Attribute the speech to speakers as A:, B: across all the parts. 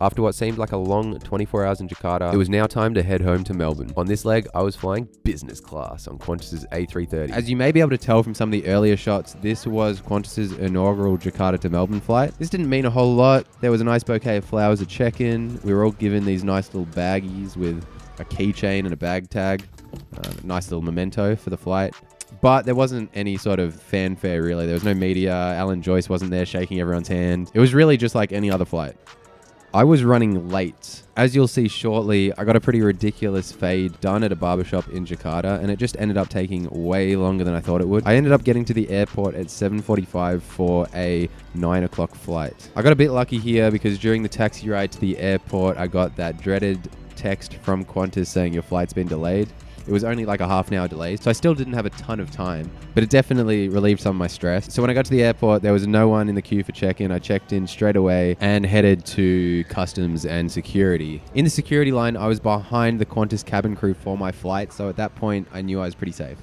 A: After what seemed like a long 24 hours in Jakarta, it was now time to head home to Melbourne. On this leg, I was flying business class on Qantas's A330. As you may be able to tell from some of the earlier shots, this was Qantas's inaugural Jakarta to Melbourne flight. This didn't mean a whole lot. There was a nice bouquet of flowers at check-in. We were all given these nice little baggies with a keychain and a bag tag. A nice little memento for the flight. But there wasn't any sort of fanfare, really. There was no media. Alan Joyce wasn't there shaking everyone's hand. It was really just like any other flight. I was running late. As you'll see shortly, I got a pretty ridiculous fade done at a barbershop in Jakarta, and it just ended up taking way longer than I thought it would. I ended up getting to the airport at 7:45 for a 9 o'clock flight. I got a bit lucky here because during the taxi ride to the airport, I got that dreaded text from Qantas saying your flight's been delayed. It was only like a half an hour delay, so I still didn't have a ton of time, but it definitely relieved some of my stress. So when I got to the airport, there was no one in the queue for check-in. I checked in straight away and headed to customs and security. In the security line, I was behind the Qantas cabin crew for my flight, so at that point, I knew I was pretty safe.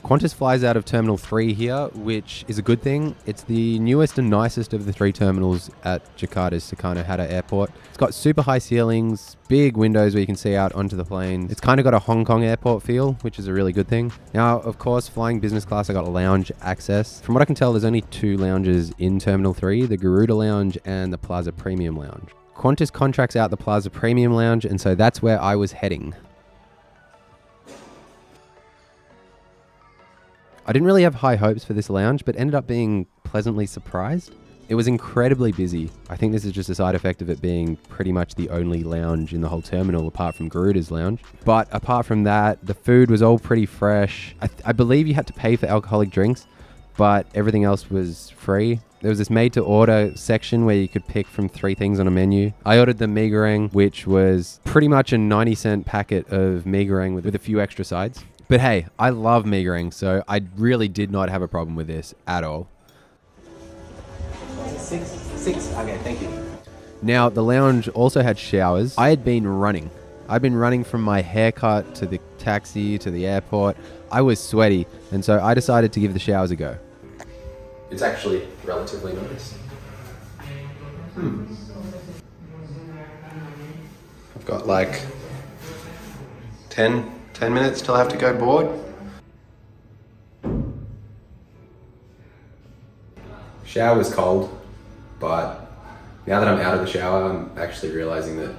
A: Qantas flies out of Terminal 3 here, which is a good thing. It's the newest and nicest of the 3 terminals at Jakarta's Soekarno-Hatta Airport. It's got super high ceilings, big windows where you can see out onto the plane. It's kind of got a Hong Kong airport feel, which is a really good thing. Now, of course, flying business class, I got lounge access. From what I can tell, there's only 2 lounges in Terminal 3, the Garuda Lounge and the Plaza Premium Lounge. Qantas contracts out the Plaza Premium Lounge, and so that's where I was heading. I didn't really have high hopes for this lounge, but ended up being pleasantly surprised. It was incredibly busy. I think this is just a side effect of it being pretty much the only lounge in the whole terminal apart from Garuda's lounge. But apart from that, the food was all pretty fresh. I believe you had to pay for alcoholic drinks, but everything else was free. There was this made-to-order section where you could pick from 3 things on a menu. I ordered the mee goreng, which was pretty much a 90-cent packet of mee goreng with a few extra sides. But hey, I love mee goreng, so I really did not have a problem with this at all. 6. Okay, thank you. Now, the lounge also had showers. I had been running. I'd been running from my haircut to the taxi to the airport. I was sweaty, and so I decided to give the showers a go. It's actually relatively nice. I've got like 10 minutes till I have to go board. Shower was cold, but now that I'm out of the shower, I'm actually realizing that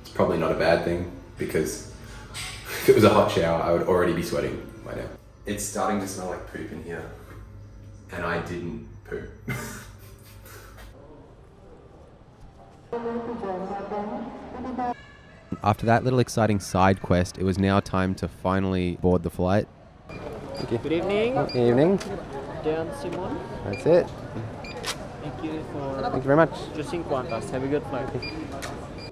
A: it's probably not a bad thing, because if it was a hot shower, I would already be sweating by now. It's starting to smell like poop in here, and I didn't poop. After that little exciting side quest, it was now time to finally board the flight. Thank you.
B: Good evening.
A: Good evening.
B: Dan Simon.
A: That's it.
B: Thank you
A: Thank you very much.
B: choosing Qantas. Have a good flight.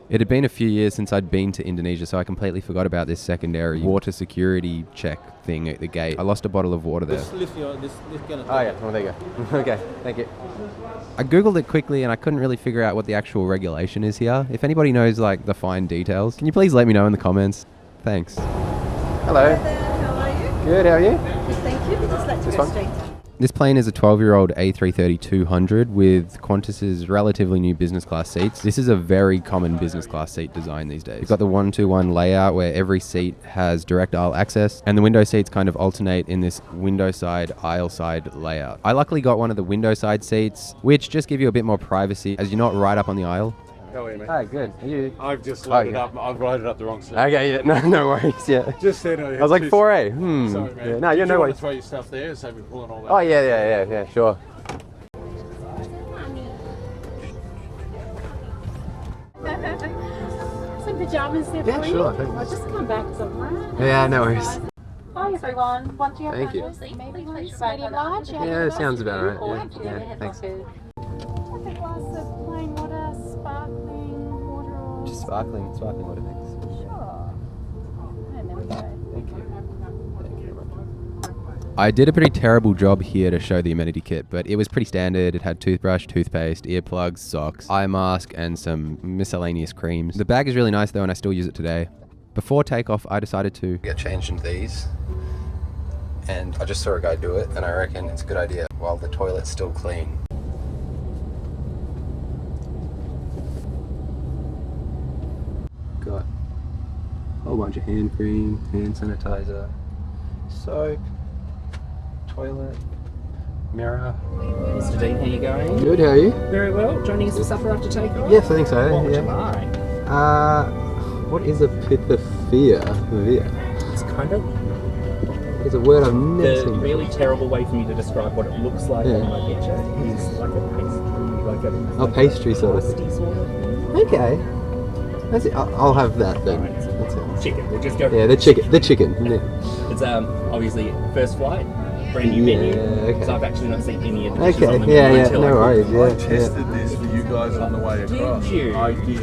A: It had been a few years since I'd been to Indonesia, so I completely forgot about this secondary water security check thing at the gate. I lost a bottle of water there.
B: Just leave this kind of.
A: Oh yeah, well there you go. Okay, thank you. I googled it quickly and I couldn't really figure out what the actual regulation is here. If anybody knows like the fine details, can you please let me know in the comments? Thanks. Hello.
C: Hi there, how are you?
A: Good, how are you?
C: Good, thank you. Just like to
A: This
C: go
A: one?
C: straight.
A: This plane is a 12-year-old A330-200 with Qantas's relatively new business class seats. This is a very common business class seat design these days. You've got the 1-2-1 layout where every seat has direct aisle access, and the window seats kind of alternate in this window side, aisle side layout. I luckily got one of the window side seats, which just give you a bit more privacy as you're not right up on the aisle.
D: How are you, mate?
A: Hi, good. Are you?
D: I've just loaded up. I've loaded up the wrong seat.
A: Okay, yeah, no worries, yeah.
D: Just said I
A: I was like 4A.
D: Sorry, man.
A: Yeah, no, you're
D: Did you
A: no
D: want
A: worries.
D: to throw your stuff there, so we're pulling all that.
A: Oh, yeah, sure.
E: Some pajamas there
A: Yeah,
E: for
A: sure,
E: you.
A: thanks.
E: I'll just come back somewhere.
A: Yeah, no worries.
E: Hi everyone. Once you have
A: Thank you.
E: maybe medium large.
A: Yeah, sounds about right. Yeah, thanks.
E: Have a glass of plain water, sparkling water or...
A: Just sparkling water, thanks.
E: Sure. And there we go.
A: Thank you. I did a pretty terrible job here to show the amenity kit, but it was pretty standard. It had toothbrush, toothpaste, earplugs, socks, eye mask, and some miscellaneous creams. The bag is really nice though, and I still use it today. Before takeoff, I decided to get changed into these, and I just saw a guy do it, and I reckon it's a good idea while the toilet's still clean. whole bunch of hand cream, hand sanitizer, soap, toilet, mirror.
F: Mr. Dean, how you going?
A: Good, how are you?
F: Very well. Joining us for supper after takeoff?
A: Yes, I think so.
F: What would
A: yeah.
F: you like?
A: What is a pithophia?
F: It's kind of
A: It's a word I've never
F: the
A: seen.
F: really terrible way for me to describe what it looks like
A: Yeah.
F: on my picture is like a pastry, like a
A: Pastry sort of thing.
F: pasty sort of thing.
A: Okay. That's it. I'll have that then.
F: Alright, so
A: That's it.
F: chicken. We'll just go.
A: Yeah, the chicken. The chicken. Yeah.
F: It's obviously first flight, brand new menu.
A: okay.
F: So I've actually not seen any of the dishes
A: Okay.
F: on the menu
A: Yeah.
F: until
A: No
F: I
A: worries.
D: I
A: Yeah.
D: tested this for you guys on the way across.
F: Did you?
D: I did.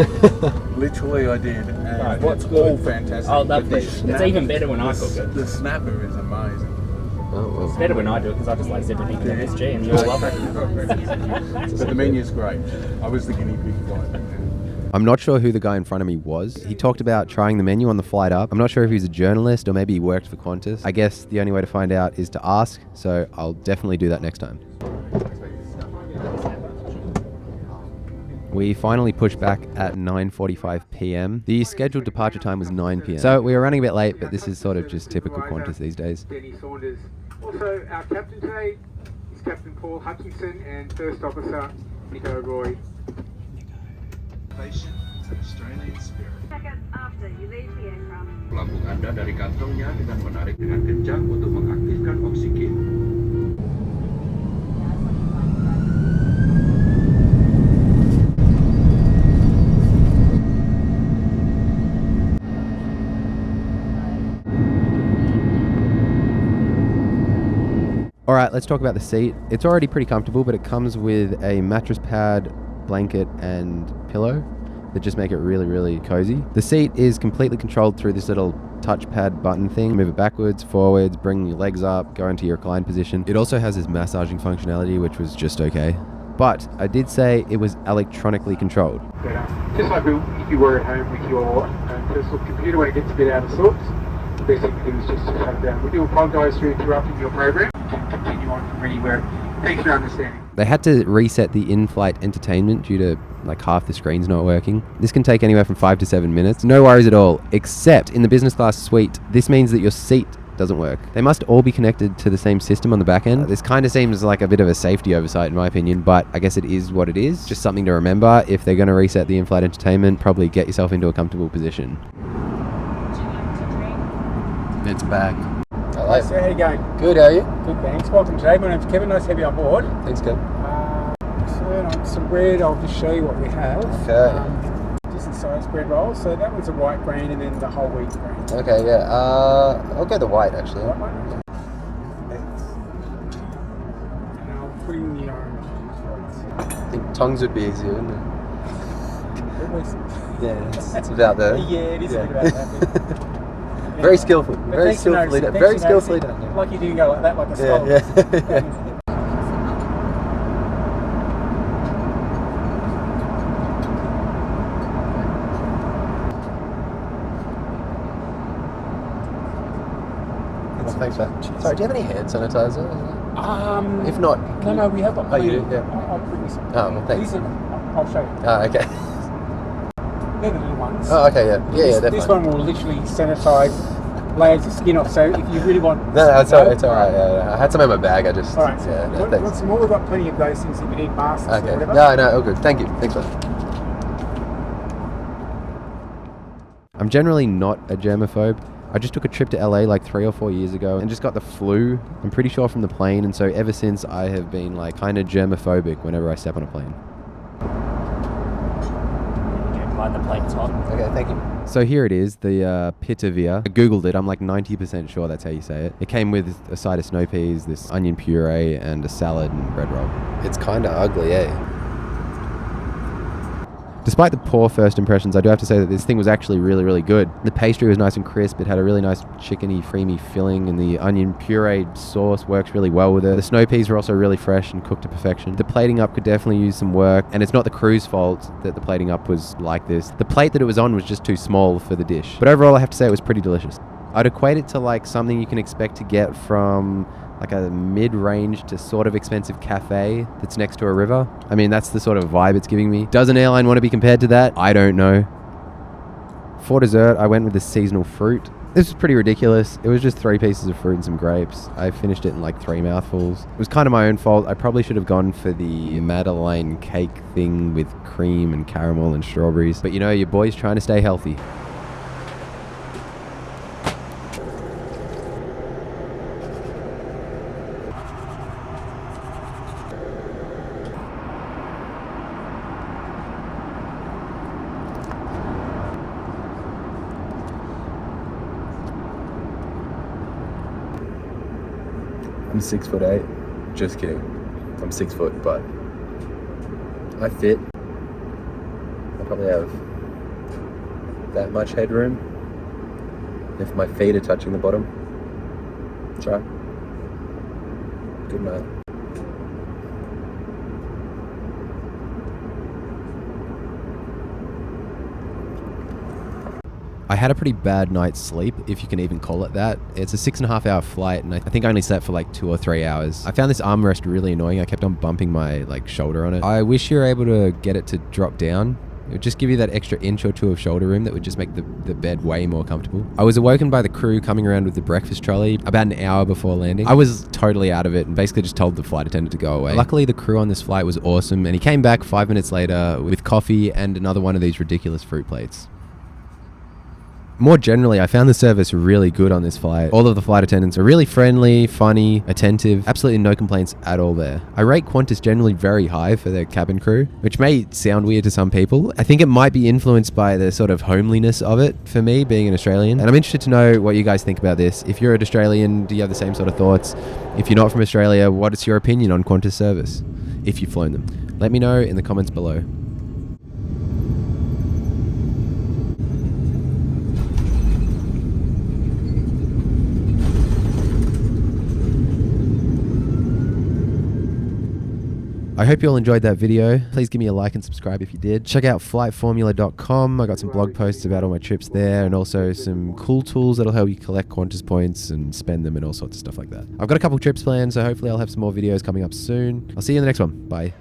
D: Literally, I did. And
F: Right, what's
D: it's all
F: good?
D: fantastic.
F: Oh, lovely.
D: But the
F: It's
D: snap-
F: even better when I
D: the
F: cook it.
D: The snapper is amazing.
A: Oh
F: It's better when I do it because I just like everything in MSG and you all love it.
D: But the menu's great. I was the guinea pig flight.
A: I'm not sure who the guy in front of me was. He talked about trying the menu on the flight up. I'm not sure if he's a journalist or maybe he worked for Qantas. I guess the only way to find out is to ask, so I'll definitely do that next time. We finally pushed back at 9:45 p.m. The scheduled departure time was 9 p.m. So we were running a bit late, but this is sort of just typical Qantas these days.
G: Denny Saunders. Also, our captain today is Captain Paul Hutchinson and First Officer Nico Roy.
D: Australian spirit.
C: Seconds after you leave the aircraft.
H: Pelampung Anda dari kantongnya dengan menarik dengan kencang untuk mengaktifkan oksigen.
A: All right, let's talk about the seat. It's already pretty comfortable, but it comes with a mattress pad, blanket, and pillow that just make it really, really cozy. The seat is completely controlled through this little touchpad button thing. Move it backwards, forwards, bring your legs up, go into your reclined position. It also has this massaging functionality, which was just okay. But I did say it was electronically controlled.
G: Just like if you were at home with your personal computer when it gets a bit out of sorts, the best thing to do is just to shut it down. We do apologise for interrupting your program. You can continue on from anywhere. Thanks for your understanding.
A: They had to reset the in-flight entertainment due to like half the screens not working. This can take anywhere from 5 to 7 minutes. No worries at all, except in the business class suite. This means that your seat doesn't work. They must all be connected to the same system on the back end. This kind of seems like a bit of a safety oversight in my opinion, but I guess it is what it is. Just something to remember. If they're going to reset the in-flight entertainment, probably get yourself into a comfortable position. It's back.
G: Hi sir, how you going?
A: Good, how are you?
G: Good, thanks. Welcome today. My name's Kevin. Nice to have you on board.
A: Thanks, Kev.
G: So on some bread, I'll just show you what we have.
A: Okay.
G: Decent sized bread roll. So that one's a white grain and then the whole wheat grain.
A: Okay, yeah. I'll go the white actually.
G: White one? Thanks. And I'll put in the orange.
A: I think tongues would be easier, wouldn't it? Yeah, it's about the...
G: Yeah, it is a bit about that.
A: Very skillful.
G: But
A: Very
G: thanks for
A: skillfully
G: noticing.
A: done.
G: Thanks
A: Very
G: for
A: skillfully
G: noticing.
A: done.
G: Like you didn't go like that, like a skull.
A: Yeah. Well, thanks, man. Sorry, do you have any hand sanitizer? If not,
G: No, we have got
A: Oh, you
G: plenty.
A: do? Yeah.
G: I'll bring you some.
A: Oh, well, thanks.
G: These are, I'll show you.
A: Oh, okay.
G: They're the little ones.
A: Oh, okay, yeah. Yeah, they're
G: This
A: fine.
G: one will literally sanitize layers of skin off. So if you really want...
A: No, it's alright. It's alright. Yeah, I had some in my bag. I just...
G: All right.
A: Yeah, no,
G: want
A: thanks.
G: some more? We've got plenty of those things if you need masks or
A: Okay.
G: whatever.
A: No, all good. Thank you. Thanks, man. I'm generally not a germaphobe. I just took a trip to LA like 3 or 4 years ago and just got the flu. I'm pretty sure from the plane, and so ever since I have been like kind of germophobic whenever I step on a plane.
F: Okay, mind the plate's hot.
A: Okay, thank you. So here it is, the pitavia. I googled it. I'm like 90% sure that's how you say it. It came with a side of snow peas, this onion puree, and a salad and bread roll. It's kind of ugly, eh? Despite the poor first impressions, I do have to say that this thing was actually really, really good. The pastry was nice and crisp. It had a really nice chickeny, creamy filling, and the onion puree sauce works really well with it. The snow peas were also really fresh and cooked to perfection. The plating up could definitely use some work, and it's not the crew's fault that the plating up was like this. The plate that it was on was just too small for the dish. But overall, I have to say it was pretty delicious. I'd equate it to like something you can expect to get from like a mid-range to sort of expensive cafe that's next to a river. I mean, that's the sort of vibe it's giving me. Does an airline want to be compared to that? I don't know. For dessert, I went with the seasonal fruit. This was pretty ridiculous. It was just 3 pieces of fruit and some grapes. I finished it in like 3 mouthfuls. It was kind of my own fault. I probably should have gone for the Madeleine cake thing with cream and caramel and strawberries. But you know, your boy's trying to stay healthy. I'm 6'8". Just kidding. I'm 6 foot, but I fit. I probably have that much headroom if my feet are touching the bottom. Try. Good night. I had a pretty bad night's sleep, if you can even call it that. It's a 6.5 hour flight, and I think I only slept for like 2 or 3 hours. I found this armrest really annoying. I kept on bumping my like shoulder on it. I wish you were able to get it to drop down. It would just give you that extra inch or 2 of shoulder room that would just make the bed way more comfortable. I was awoken by the crew coming around with the breakfast trolley about an hour before landing. I was totally out of it and basically just told the flight attendant to go away. Luckily, the crew on this flight was awesome, and he came back 5 minutes later with coffee and another one of these ridiculous fruit plates. More generally, I found the service really good on this flight. All of the flight attendants are really friendly, funny, attentive, absolutely no complaints at all there. I rate Qantas generally very high for their cabin crew, which may sound weird to some people. I think it might be influenced by the sort of homeliness of it for me, being an Australian. And I'm interested to know what you guys think about this. If you're an Australian, do you have the same sort of thoughts? If you're not from Australia, what is your opinion on Qantas service, if you've flown them? Let me know in the comments below. I hope you all enjoyed that video. Please give me a like and subscribe if you did. Check out flightformula.com. I got some blog posts about all my trips there, and also some cool tools that'll help you collect Qantas points and spend them and all sorts of stuff like that. I've got a couple trips planned, so hopefully I'll have some more videos coming up soon. I'll see you in the next one. Bye.